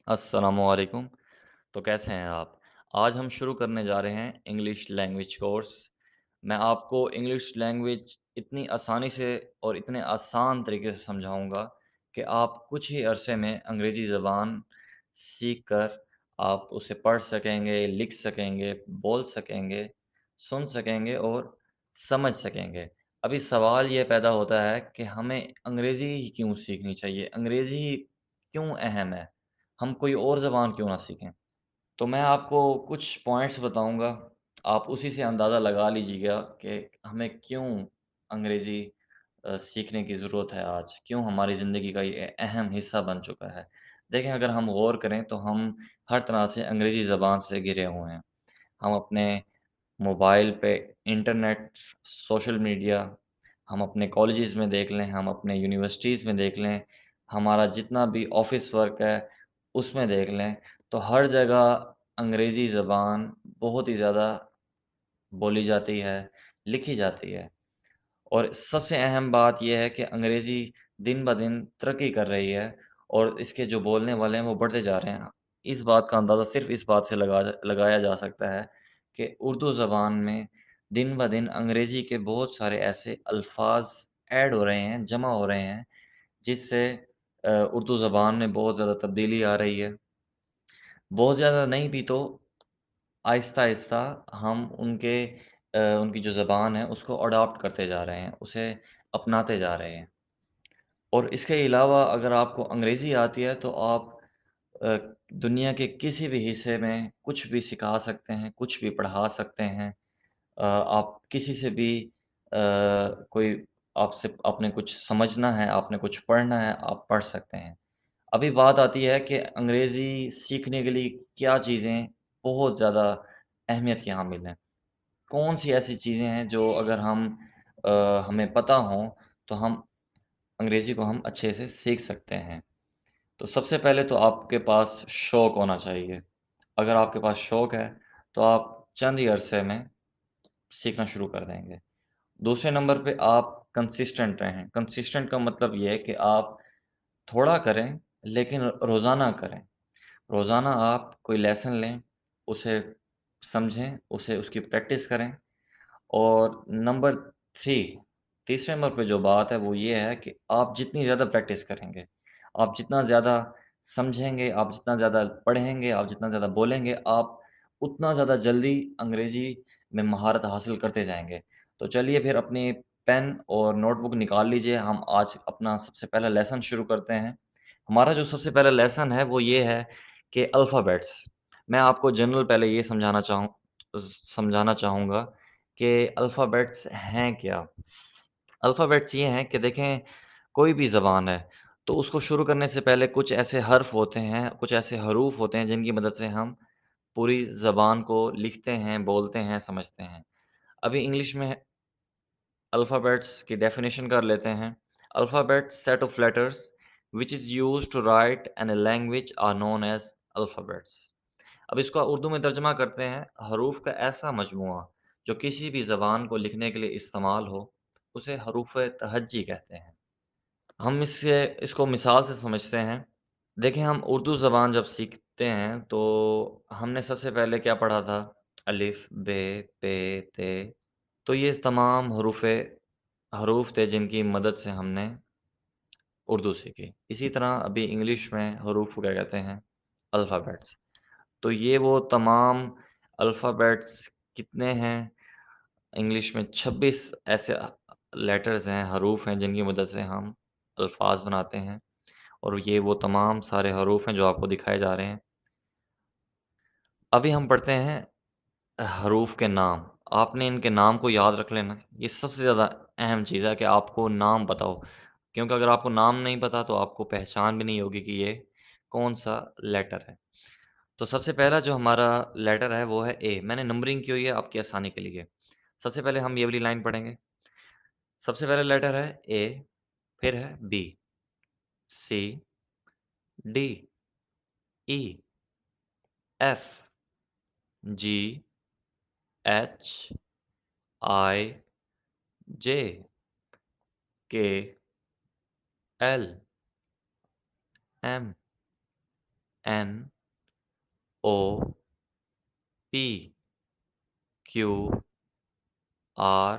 السلام علیکم، تو کیسے ہیں آپ؟ آج ہم شروع کرنے جا رہے ہیں انگلش لینگویج کورس۔ میں آپ کو انگلش لینگویج اتنی آسانی سے اور اتنے آسان طریقے سے سمجھاؤں گا کہ آپ کچھ ہی عرصے میں انگریزی زبان سیکھ کر آپ اسے پڑھ سکیں گے، لکھ سکیں گے، بول سکیں گے، سن سکیں گے اور سمجھ سکیں گے۔ ابھی سوال یہ پیدا ہوتا ہے کہ ہمیں انگریزی ہی کیوں سیکھنی چاہیے؟ انگریزی کیوں اہم ہے؟ ہم کوئی اور زبان کیوں نہ سیکھیں؟ تو میں آپ کو کچھ پوائنٹس بتاؤں گا، آپ اسی سے اندازہ لگا لیجیے گا کہ ہمیں کیوں انگریزی سیکھنے کی ضرورت ہے آج، کیوں ہماری زندگی کا یہ اہم حصہ بن چکا ہے۔ دیکھیں اگر ہم غور کریں تو ہم ہر طرح سے انگریزی زبان سے گھرے ہوئے ہیں۔ ہم اپنے موبائل پہ انٹرنیٹ، سوشل میڈیا، ہم اپنے کالجز میں دیکھ لیں، ہم اپنے یونیورسٹیز میں دیکھ لیں، ہمارا جتنا بھی آفس ورک ہے اس میں دیکھ لیں، تو ہر جگہ انگریزی زبان بہت ہی زیادہ بولی جاتی ہے، لکھی جاتی ہے۔ اور سب سے اہم بات یہ ہے کہ انگریزی دن بدن ترقی کر رہی ہے اور اس کے جو بولنے والے ہیں وہ بڑھتے جا رہے ہیں۔ اس بات کا اندازہ صرف اس بات سے لگایا جا سکتا ہے کہ اردو زبان میں دن بدن انگریزی کے بہت سارے ایسے الفاظ ایڈ ہو رہے ہیں، جمع ہو رہے ہیں، جس سے اردو زبان میں بہت زیادہ تبدیلی آ رہی ہے۔ بہت زیادہ نہیں بھی تو آہستہ آہستہ ہم ان کی جو زبان ہے اس کو اڈاپٹ کرتے جا رہے ہیں، اسے اپناتے جا رہے ہیں۔ اور اس کے علاوہ اگر آپ کو انگریزی آتی ہے تو آپ آ، دنیا کے کسی بھی حصے میں کچھ بھی سکھا سکتے ہیں، کچھ بھی پڑھا سکتے ہیں۔ آپ کسی سے بھی کوئی آپ نے کچھ سمجھنا ہے، آپ نے کچھ پڑھنا ہے، آپ پڑھ سکتے ہیں۔ ابھی بات آتی ہے کہ انگریزی سیکھنے کے لیے کیا چیزیں بہت زیادہ اہمیت کی حامل ہیں۔ کون-سی ایسی چیزیں ہیں جو اگر ہمیں پتہ ہوں تو ہم انگریزی کو ہم اچھے سے سیکھ سکتے ہیں۔ تو سب سے پہلے تو آپ کے پاس شوق ہونا چاہیے۔ اگر آپ کے پاس شوق ہے تو آپ چند ہی عرصے میں سیکھنا شروع کر دیں گے۔ دوسرے نمبر پہ آپ کنسسٹنٹ رہیں۔ کنسسٹنٹ کا مطلب یہ ہے کہ آپ تھوڑا کریں لیکن روزانہ کریں۔ روزانہ آپ کوئی لیسن لیں، اسے سمجھیں، اس کی پریکٹس کریں۔ اور نمبر 3 تیسرے نمبر پہ جو بات ہے وہ یہ ہے کہ آپ جتنی زیادہ پریکٹس کریں گے، آپ جتنا زیادہ سمجھیں گے، آپ جتنا زیادہ پڑھیں گے، آپ جتنا زیادہ بولیں گے، آپ اتنا زیادہ جلدی انگریزی میں مہارت حاصل کرتے جائیں گے۔ تو چلیے پھر اپنی پین اور نوٹ بک نکال لیجئے، ہم آج اپنا سب سے پہلا لیسن شروع کرتے ہیں۔ ہمارا جو سب سے پہلا لیسن ہے وہ یہ ہے کہ الفابیٹس۔ میں آپ کو جنرل پہلے یہ سمجھانا چاہوں گا کہ الفابیٹس ہیں کیا؟ الفابیٹس یہ ہیں کہ دیکھیں کوئی بھی زبان ہے تو اس کو شروع کرنے سے پہلے کچھ ایسے حرف ہوتے ہیں، کچھ ایسے حروف ہوتے ہیں جن کی مدد سے ہم پوری زبان کو لکھتے ہیں، بولتے ہیں، سمجھتے ہیں۔ ابھی انگلش میں الفابیٹس کی ڈیفینیشن کر لیتے ہیں۔ Alphabet set of letters which is used to write in a language are known as alphabets۔ اب اس کو اردو میں ترجمہ کرتے ہیں حروف کا ایسا مجموعہ جو کسی بھی زبان کو لکھنے کے لیے استعمال ہو، اسے حروف تہجی کہتے ہیں۔ ہم اس کو مثال سے سمجھتے ہیں۔ دیکھیں ہم اردو زبان جب سیکھتے ہیں تو ہم نے سب سے پہلے کیا پڑھا تھا؟ الف، ب، پ، ت۔ تو یہ تمام حروف تھے جن کی مدد سے ہم نے اردو سیکھی۔ اسی طرح ابھی انگلش میں حروف کو کیا کہتے ہیں؟ الفابیٹس۔ تو یہ وہ تمام الفابیٹس کتنے ہیں؟ انگلش میں 26 ایسے لیٹرز ہیں، حروف ہیں جن کی مدد سے ہم الفاظ بناتے ہیں، اور یہ وہ تمام سارے حروف ہیں جو آپ کو دکھائے جا رہے ہیں۔ ابھی ہم پڑھتے ہیں حروف کے نام۔ آپ نے ان کے نام کو یاد رکھ لینا، یہ سب سے زیادہ اہم چیز ہے کہ آپ کو نام پتہ ہو، کیونکہ اگر آپ کو نام نہیں پتہ تو آپ کو پہچان بھی نہیں ہوگی کہ یہ کون سا لیٹر ہے۔ تو سب سے پہلا جو ہمارا لیٹر ہے وہ ہے اے۔ میں نے نمبرنگ کی ہوئی ہے آپ کی آسانی کے لیے۔ سب سے پہلے ہم یہ والی لائن پڑھیں گے۔ سب سے پہلا لیٹر ہے اے، پھر ہے B, C, D, E, F, G, H, I, J, K, L, M, N O P Q R।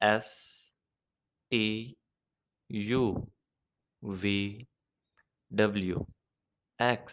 S T U V W X।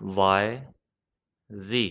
Y Z।